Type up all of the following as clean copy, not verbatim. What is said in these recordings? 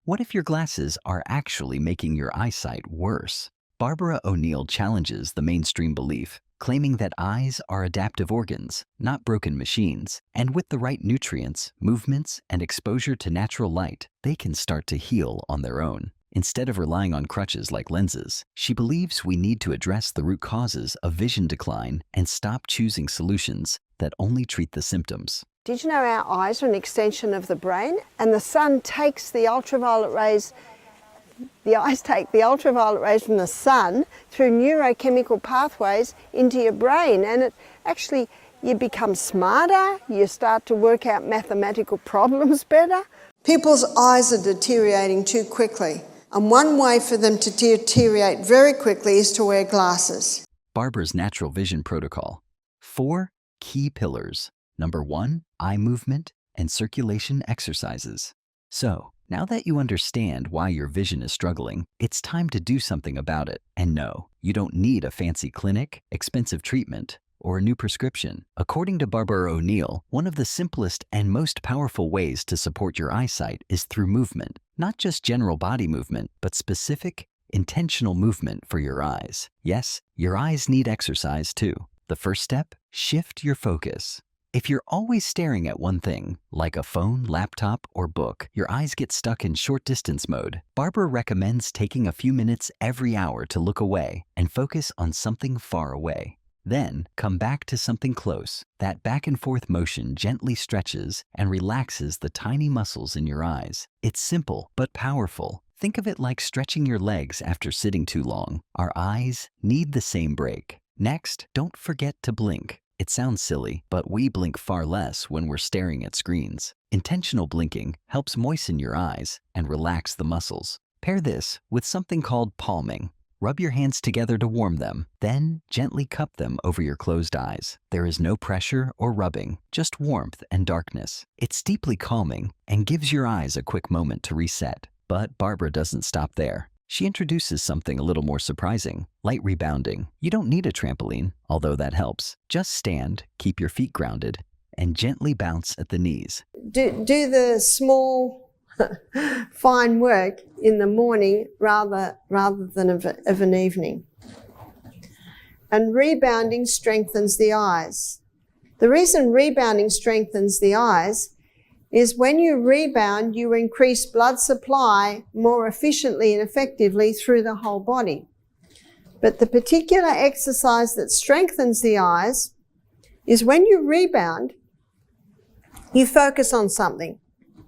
What if your glasses are actually making your eyesight worse? Barbara O'Neill challenges the mainstream belief, claiming that eyes are adaptive organs, not broken machines, and with the right nutrients, movements, and exposure to natural light, they can start to heal on their own. Instead of relying on crutches like lenses, she believes we need to address the root causes of vision decline and stop choosing solutions that only treat the symptoms. Did you know our eyes are an extension of the brain, and the sun takes the ultraviolet rays, the eyes take the ultraviolet rays from the sun through neurochemical pathways into your brain, and it actually, you become smarter, you start to work out mathematical problems better. People's eyes are deteriorating too quickly, and one way for them to deteriorate very quickly is to wear glasses. Barbara's natural vision protocol. 4 key pillars. Number 1, eye movement and circulation exercises. So, now that you understand why your vision is struggling, it's time to do something about it. And no, you don't need a fancy clinic, expensive treatment, or a new prescription. According to Barbara O'Neill, one of the simplest and most powerful ways to support your eyesight is through movement. Not just general body movement, but specific, intentional movement for your eyes. Yes, your eyes need exercise too. The first step, shift your focus. If you're always staring at one thing, like a phone, laptop, or book, your eyes get stuck in short distance mode. Barbara recommends taking a few minutes every hour to look away and focus on something far away. Then, come back to something close. That back and forth motion gently stretches and relaxes the tiny muscles in your eyes. It's simple but powerful. Think of it like stretching your legs after sitting too long. Our eyes need the same break. Next, don't forget to blink. It sounds silly, but we blink far less when we're staring at screens. Intentional blinking helps moisten your eyes and relax the muscles. Pair this with something called palming. Rub your hands together to warm them, then gently cup them over your closed eyes. There is no pressure or rubbing, just warmth and darkness. It's deeply calming and gives your eyes a quick moment to reset. But Barbara doesn't stop there. She introduces something a little more surprising, light rebounding. You don't need a trampoline, although that helps. Just stand, keep your feet grounded, and gently bounce at the knees. Do the small, fine work in the morning rather than of an evening. And rebounding strengthens the eyes. The reason rebounding strengthens the eyes is when you rebound, you increase blood supply more efficiently and effectively through the whole body. But the particular exercise that strengthens the eyes is when you rebound, you focus on something.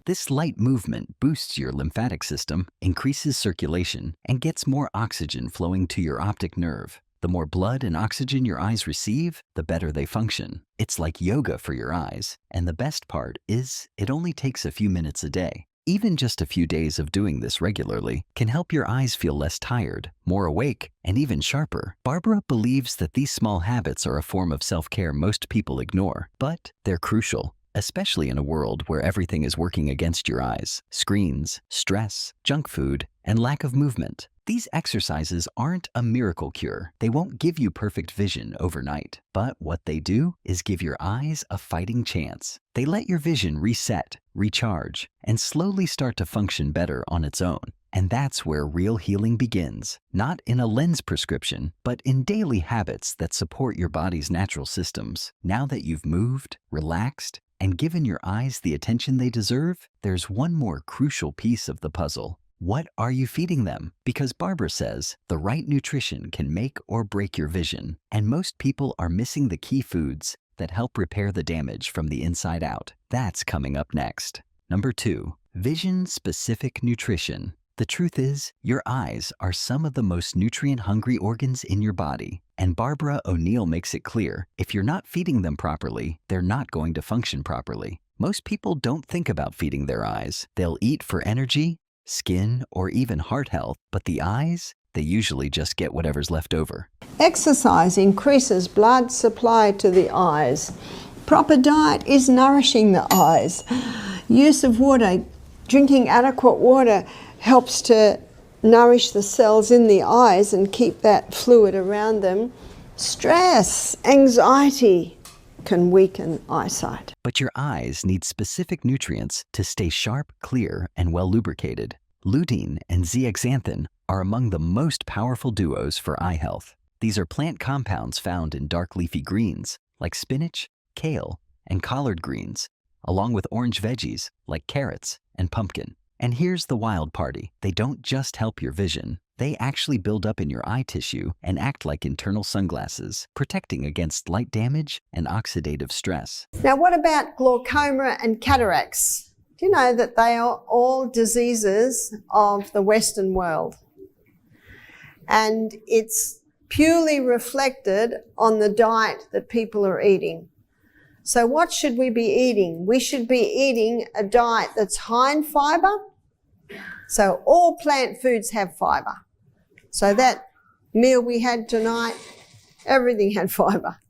This light movement boosts your lymphatic system, increases circulation, and gets more oxygen flowing to your optic nerve. The more blood and oxygen your eyes receive, the better they function. It's like yoga for your eyes. And the best part is, it only takes a few minutes a day. Even just a few days of doing this regularly can help your eyes feel less tired, more awake, and even sharper. Barbara believes that these small habits are a form of self-care most people ignore, but they're crucial, especially in a world where everything is working against your eyes. Screens, stress, junk food, and lack of movement. These exercises aren't a miracle cure. They won't give you perfect vision overnight. But what they do is give your eyes a fighting chance. They let your vision reset, recharge, and slowly start to function better on its own. And that's where real healing begins. Not in a lens prescription, but in daily habits that support your body's natural systems. Now that you've moved, relaxed, and given your eyes the attention they deserve, there's one more crucial piece of the puzzle. What are you feeding them? Because Barbara says the right nutrition can make or break your vision, and most people are missing the key foods that help repair the damage from the inside out. That's coming up next. Number 2, vision-specific nutrition. The truth is, your eyes are some of the most nutrient-hungry organs in your body, and Barbara O'Neill makes it clear, if you're not feeding them properly, they're not going to function properly. Most people don't think about feeding their eyes. They'll eat for energy, skin, or even heart health, but the eyes, they usually just get whatever's left over. Exercise increases blood supply to the eyes. Proper diet is nourishing the eyes. Use of water, drinking adequate water helps to nourish the cells in the eyes and keep that fluid around them. Stress, anxiety can weaken eyesight. But your eyes need specific nutrients to stay sharp, clear, and well lubricated. Lutein and zeaxanthin are among the most powerful duos for eye health. These are plant compounds found in dark leafy greens like spinach, kale, and collard greens, along with orange veggies like carrots and pumpkin. And here's the wild party. They don't just help your vision. They actually build up in your eye tissue and act like internal sunglasses, protecting against light damage and oxidative stress. Now, what about glaucoma and cataracts? Do you know that they are all diseases of the Western world? And it's purely reflected on the diet that people are eating. So what should we be eating? We should be eating a diet that's high in fiber. So all plant foods have fiber. So that meal we had tonight, everything had fiber.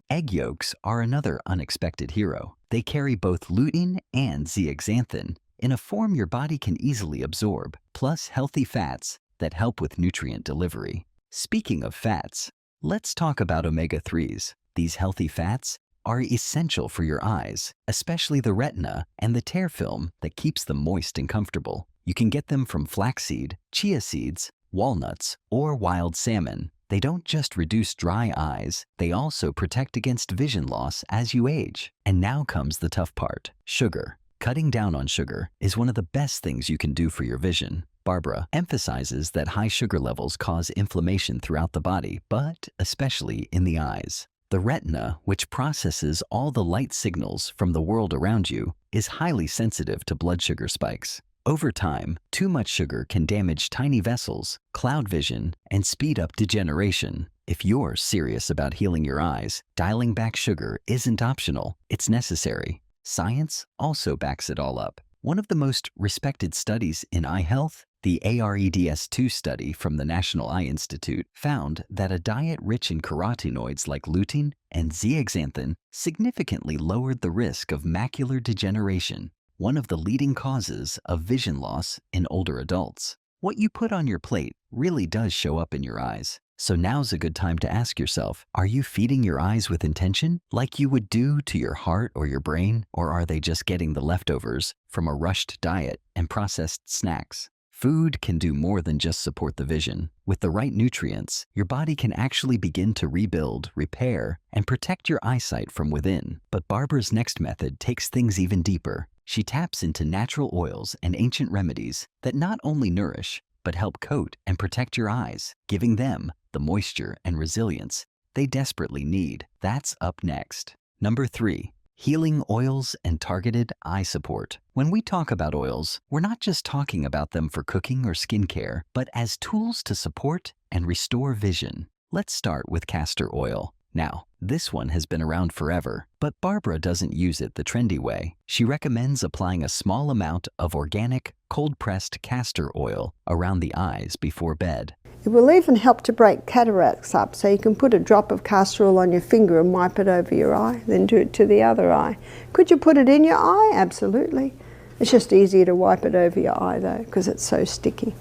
Egg yolks are another unexpected hero. They carry both lutein and zeaxanthin in a form your body can easily absorb, plus healthy fats that help with nutrient delivery. Speaking of fats, let's talk about omega-3s. These healthy fats are essential for your eyes, especially the retina and the tear film that keeps them moist and comfortable. You can get them from flaxseed, chia seeds, walnuts, or wild salmon. They don't just reduce dry eyes, they also protect against vision loss as you age. And now comes the tough part, sugar. Cutting down on sugar is one of the best things you can do for your vision. Barbara emphasizes that high sugar levels cause inflammation throughout the body, but especially in the eyes. The retina, which processes all the light signals from the world around you, is highly sensitive to blood sugar spikes. Over time, too much sugar can damage tiny vessels, cloud vision, and speed up degeneration. If you're serious about healing your eyes, dialing back sugar isn't optional, it's necessary. Science also backs it all up. One of the most respected studies in eye health, the AREDS2 study from the National Eye Institute, found that a diet rich in carotenoids like lutein and zeaxanthin significantly lowered the risk of macular degeneration, one of the leading causes of vision loss in older adults. What you put on your plate really does show up in your eyes. So now's a good time to ask yourself, are you feeding your eyes with intention, like you would do to your heart or your brain, or are they just getting the leftovers from a rushed diet and processed snacks? Food can do more than just support the vision. With the right nutrients, your body can actually begin to rebuild, repair, and protect your eyesight from within. But Barbara's next method takes things even deeper. She taps into natural oils and ancient remedies that not only nourish, but help coat and protect your eyes, giving them the moisture and resilience they desperately need. That's up next. Number 3. Healing oils and targeted eye support. When we talk about oils, we're not just talking about them for cooking or skincare, but as tools to support and restore vision. Let's start with castor oil. Now, this one has been around forever, but Barbara doesn't use it the trendy way. She recommends applying a small amount of organic, cold-pressed castor oil around the eyes before bed. It will even help to break cataracts up, so you can put a drop of castor oil on your finger and wipe it over your eye, then do it to the other eye. Could you put it in your eye? Absolutely. It's just easier to wipe it over your eye though, because it's so sticky.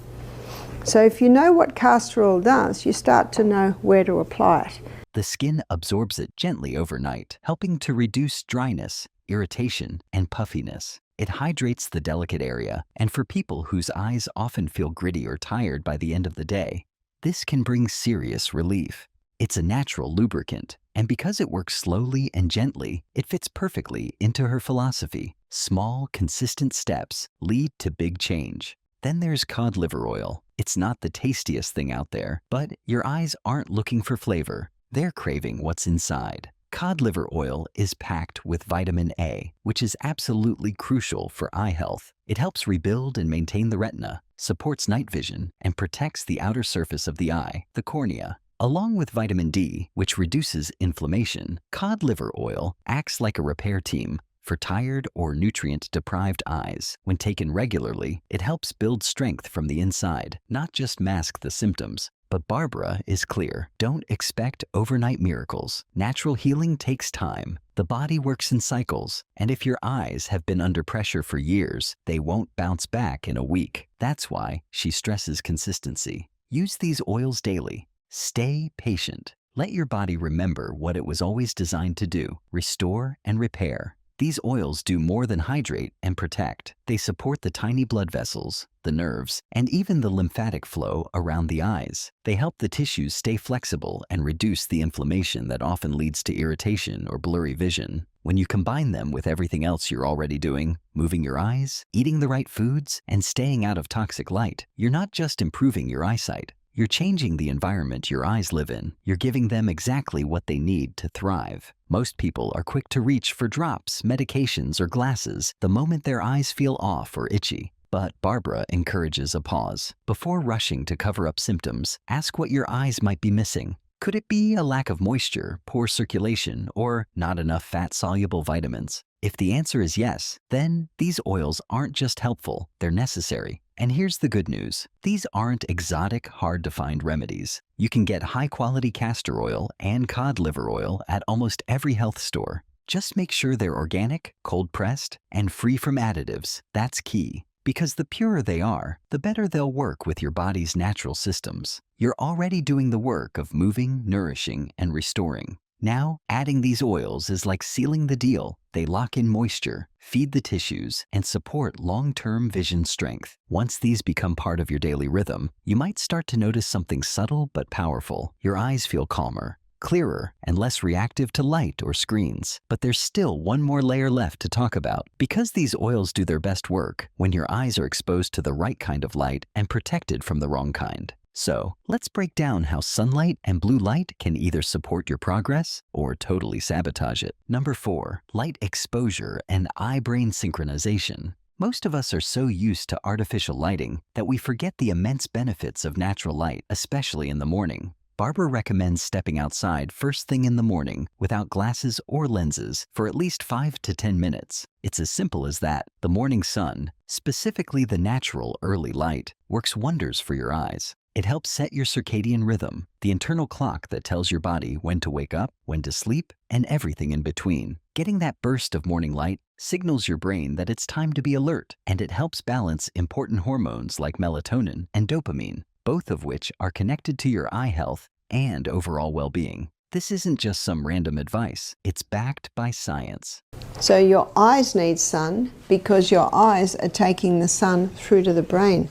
So if you know what castor oil does, you start to know where to apply it. The skin absorbs it gently overnight, helping to reduce dryness, irritation, and puffiness. It hydrates the delicate area, and for people whose eyes often feel gritty or tired by the end of the day, this can bring serious relief. It's a natural lubricant, and because it works slowly and gently, it fits perfectly into her philosophy. Small, consistent steps lead to big change. Then there's cod liver oil. It's not the tastiest thing out there, but your eyes aren't looking for flavor. They're craving what's inside. Cod liver oil is packed with vitamin A, which is absolutely crucial for eye health. It helps rebuild and maintain the retina, supports night vision, and protects the outer surface of the eye, the cornea. Along with vitamin D, which reduces inflammation, cod liver oil acts like a repair team for tired or nutrient-deprived eyes. When taken regularly, it helps build strength from the inside, not just mask the symptoms. But Barbara is clear. Don't expect overnight miracles. Natural healing takes time. The body works in cycles, and if your eyes have been under pressure for years, they won't bounce back in a week. That's why she stresses consistency. Use these oils daily. Stay patient. Let your body remember what it was always designed to do: restore and repair. These oils do more than hydrate and protect. They support the tiny blood vessels, the nerves, and even the lymphatic flow around the eyes. They help the tissues stay flexible and reduce the inflammation that often leads to irritation or blurry vision. When you combine them with everything else you're already doing, moving your eyes, eating the right foods, and staying out of toxic light, you're not just improving your eyesight. You're changing the environment your eyes live in. You're giving them exactly what they need to thrive. Most people are quick to reach for drops, medications, or glasses the moment their eyes feel off or itchy. But Barbara encourages a pause. Before rushing to cover up symptoms, ask what your eyes might be missing. Could it be a lack of moisture, poor circulation, or not enough fat-soluble vitamins? If the answer is yes, then these oils aren't just helpful, they're necessary. And here's the good news. These aren't exotic, hard-to-find remedies. You can get high-quality castor oil and cod liver oil at almost every health store. Just make sure they're organic, cold-pressed, and free from additives. That's key. Because the purer they are, the better they'll work with your body's natural systems. You're already doing the work of moving, nourishing, and restoring. Now, adding these oils is like sealing the deal. They lock in moisture, feed the tissues, and support long-term vision strength. Once these become part of your daily rhythm, you might start to notice something subtle but powerful. Your eyes feel calmer, clearer, and less reactive to light or screens. But there's still one more layer left to talk about. Because these oils do their best work when your eyes are exposed to the right kind of light and protected from the wrong kind. So, let's break down how sunlight and blue light can either support your progress or totally sabotage it. Number 4, light exposure and eye-brain synchronization. Most of us are so used to artificial lighting that we forget the immense benefits of natural light, especially in the morning. Barbara recommends stepping outside first thing in the morning without glasses or lenses for at least 5 to 10 minutes. It's as simple as that. The morning sun, specifically the natural early light, works wonders for your eyes. It helps set your circadian rhythm, the internal clock that tells your body when to wake up, when to sleep, and everything in between. Getting that burst of morning light signals your brain that it's time to be alert, and it helps balance important hormones like melatonin and dopamine, both of which are connected to your eye health and overall well-being. This isn't just some random advice. It's backed by science. So your eyes need sun because your eyes are taking the sun through to the brain.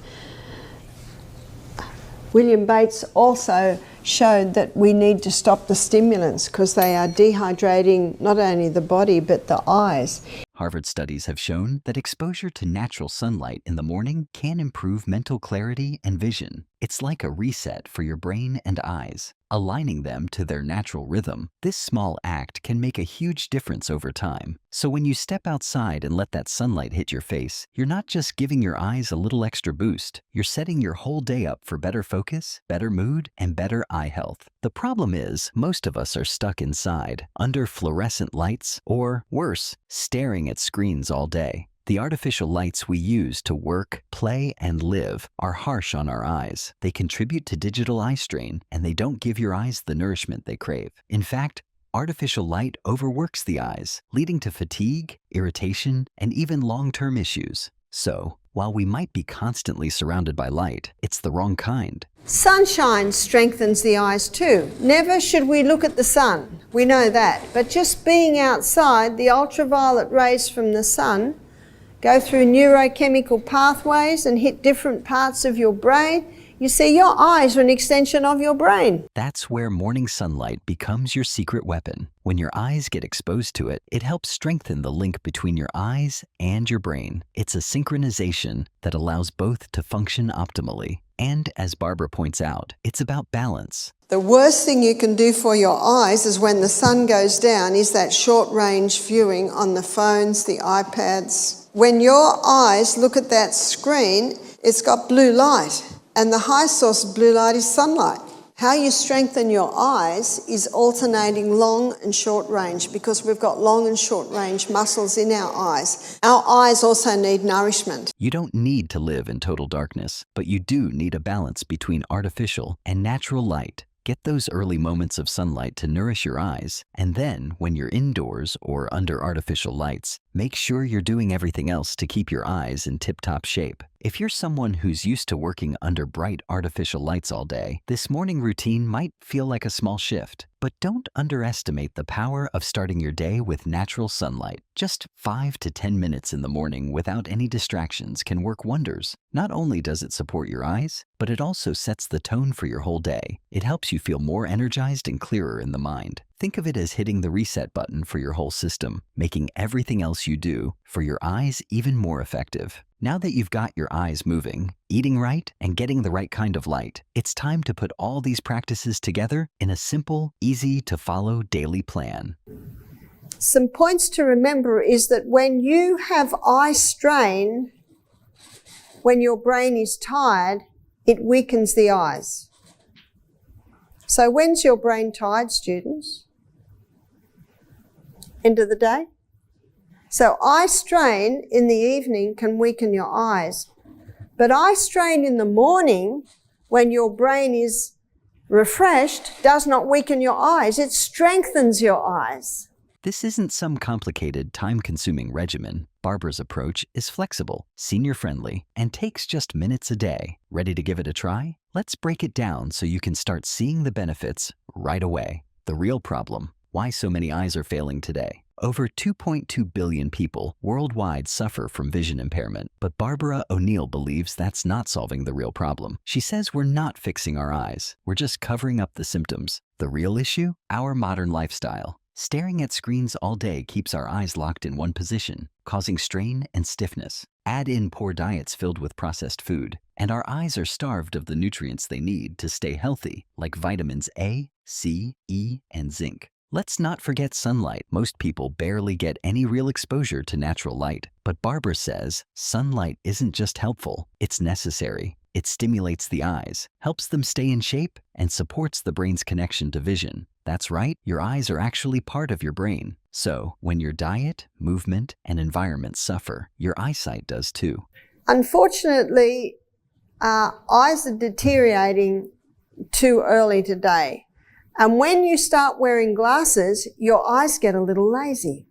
William Bates also showed that we need to stop the stimulants because they are dehydrating not only the body but the eyes. Harvard studies have shown that exposure to natural sunlight in the morning can improve mental clarity and vision. It's like a reset for your brain and eyes, aligning them to their natural rhythm. This small act can make a huge difference over time. So when you step outside and let that sunlight hit your face, you're not just giving your eyes a little extra boost. You're setting your whole day up for better focus, better mood, and better eye health. The problem is, most of us are stuck inside, under fluorescent lights, or worse, staring at screens all day. The artificial lights we use to work, play, and live are harsh on our eyes. They contribute to digital eye strain, and they don't give your eyes the nourishment they crave. In fact, artificial light overworks the eyes, leading to fatigue, irritation, and even long-term issues. So, while we might be constantly surrounded by light, it's the wrong kind. Sunshine strengthens the eyes too. Never should we look at the sun, we know that. But just being outside, the ultraviolet rays from the sun go through neurochemical pathways and hit different parts of your brain. You see, your eyes are an extension of your brain. That's where morning sunlight becomes your secret weapon. When your eyes get exposed to it, it helps strengthen the link between your eyes and your brain. It's a synchronization that allows both to function optimally. And as Barbara points out, it's about balance. The worst thing you can do for your eyes is when the sun goes down is that short-range viewing on the phones, the iPads. When your eyes look at that screen, it's got blue light, and the high source of blue light is sunlight. How you strengthen your eyes is alternating long and short range, because we've got long and short range muscles in our eyes. Our eyes also need nourishment. You don't need to live in total darkness, but you do need a balance between artificial and natural light. Get those early moments of sunlight to nourish your eyes, and then, when you're indoors or under artificial lights, Make sure you're doing everything else to keep your eyes in tip-top shape. If you're someone who's used to working under bright artificial lights all day, this morning routine might feel like a small shift. But don't underestimate the power of starting your day with natural sunlight. Just 5 to 10 minutes in the morning without any distractions can work wonders. Not only does it support your eyes, but it also sets the tone for your whole day. It helps you feel more energized and clearer in the mind. Think of it as hitting the reset button for your whole system, making everything else you do for your eyes even more effective. Now that you've got your eyes moving, eating right, and getting the right kind of light, it's time to put all these practices together in a simple, easy-to-follow daily plan. Some points to remember is that when you have eye strain, when your brain is tired, it weakens the eyes. So when's your brain tired, students? End of the day? So eye strain in the evening can weaken your eyes. But eye strain in the morning, when your brain is refreshed, does not weaken your eyes. It strengthens your eyes. This isn't some complicated, time-consuming regimen. Barbara's approach is flexible, senior-friendly, and takes just minutes a day. Ready to give it a try? Let's break it down so you can start seeing the benefits right away. The real problem: why so many eyes are failing today. Over 2.2 billion people worldwide suffer from vision impairment, but Barbara O'Neill believes that's not solving the real problem. She says we're not fixing our eyes, we're just covering up the symptoms. The real issue? Our modern lifestyle. Staring at screens all day keeps our eyes locked in one position, causing strain and stiffness. Add in poor diets filled with processed food, and our eyes are starved of the nutrients they need to stay healthy, like vitamins A, C, E, and zinc. Let's not forget sunlight. Most people barely get any real exposure to natural light. But Barbara says sunlight isn't just helpful, it's necessary. It stimulates the eyes, helps them stay in shape, and supports the brain's connection to vision. That's right, your eyes are actually part of your brain. So, when your diet, movement, and environment suffer, your eyesight does too. Unfortunately, our eyes are deteriorating too early today. And when you start wearing glasses, your eyes get a little lazy.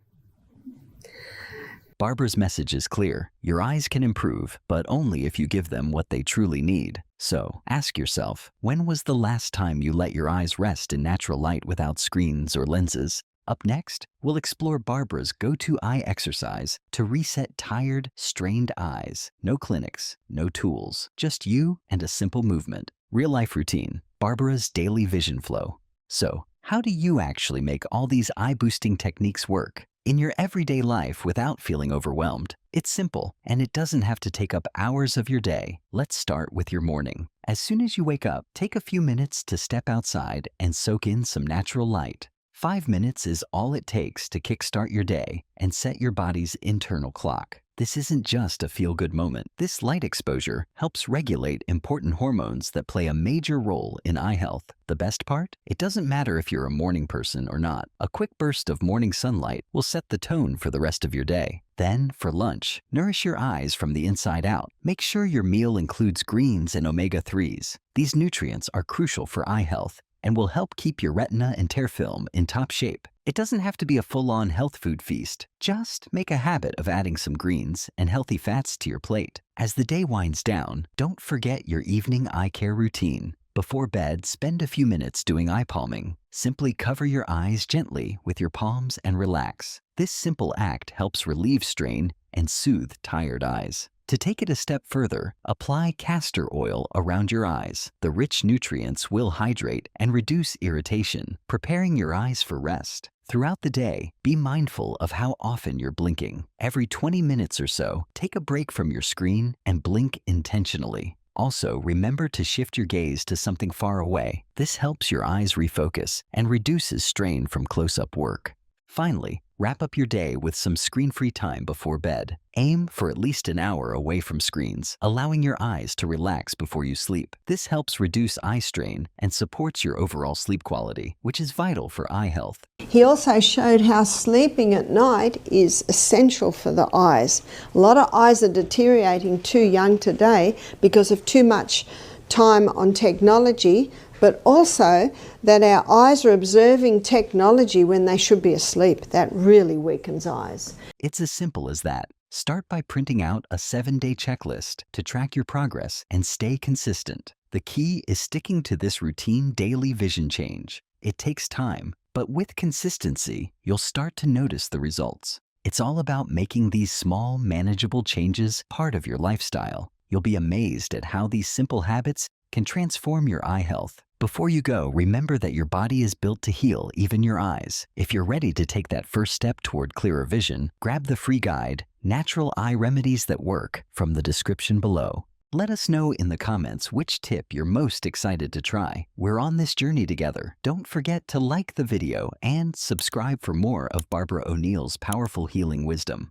Barbara's message is clear. Your eyes can improve, but only if you give them what they truly need. So, ask yourself, when was the last time you let your eyes rest in natural light without screens or lenses? Up next, we'll explore Barbara's go-to eye exercise to reset tired, strained eyes. No clinics, no tools, just you and a simple movement. Real-life routine, Barbara's daily vision flow. So, how do you actually make all these eye-boosting techniques work in your everyday life without feeling overwhelmed? It's simple, and it doesn't have to take up hours of your day. Let's start with your morning. As soon as you wake up, take a few minutes to step outside and soak in some natural light. 5 minutes is all it takes to kickstart your day and set your body's internal clock. This isn't just a feel-good moment. This light exposure helps regulate important hormones that play a major role in eye health. The best part? It doesn't matter if you're a morning person or not. A quick burst of morning sunlight will set the tone for the rest of your day. Then, for lunch, nourish your eyes from the inside out. Make sure your meal includes greens and omega-3s. These nutrients are crucial for eye health and will help keep your retina and tear film in top shape. It doesn't have to be a full-on health food feast. Just make a habit of adding some greens and healthy fats to your plate. As the day winds down, don't forget your evening eye care routine. Before bed, spend a few minutes doing eye palming. Simply cover your eyes gently with your palms and relax. This simple act helps relieve strain and soothe tired eyes. To take it a step further, apply castor oil around your eyes. The rich nutrients will hydrate and reduce irritation, preparing your eyes for rest. Throughout the day, be mindful of how often you're blinking. Every 20 minutes or so, take a break from your screen and blink intentionally. Also, remember to shift your gaze to something far away. This helps your eyes refocus and reduces strain from close-up work. Finally, wrap up your day with some screen-free time before bed. Aim for at least an hour away from screens, allowing your eyes to relax before you sleep. This helps reduce eye strain and supports your overall sleep quality, which is vital for eye health. He also showed how sleeping at night is essential for the eyes. A lot of eyes are deteriorating too young today because of too much time on technology, but also that our eyes are observing technology when they should be asleep. That really weakens eyes. It's as simple as that. Start by printing out a 7-day checklist to track your progress and stay consistent. The key is sticking to this routine daily vision change. It takes time, but with consistency, you'll start to notice the results. It's all about making these small, manageable changes part of your lifestyle. You'll be amazed at how these simple habits can transform your eye health. Before you go, remember that your body is built to heal even your eyes. If you're ready to take that first step toward clearer vision, grab the free guide, Natural Eye Remedies That Work, from the description below. Let us know in the comments which tip you're most excited to try. We're on this journey together. Don't forget to like the video and subscribe for more of Barbara O'Neill's powerful healing wisdom.